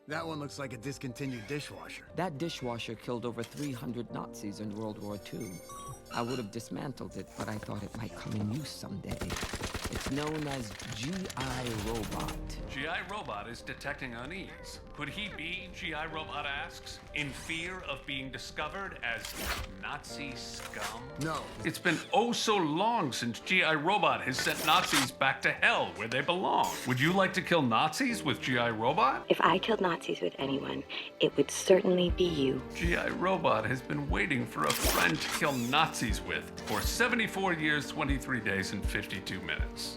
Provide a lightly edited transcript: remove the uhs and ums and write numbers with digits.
That one looks like a discontinued dishwasher. That dishwasher killed over 300 Nazis in World War II. I would have dismantled it, but I thought it might come in use someday. It's known as G.I. Robot. G.I. Robot is detecting unease. Could he be, G.I. Robot asks, in fear of being discovered as Nazi scum? No. It's been oh so long since G.I. Robot has sent Nazis back to hell where they belong. Would you like to kill Nazis with G.I. Robot? If I killed Nazis with anyone, it would certainly be you. G.I. Robot has been waiting for a friend to kill Nazis with for 74 years, 23 days, and 52 minutes.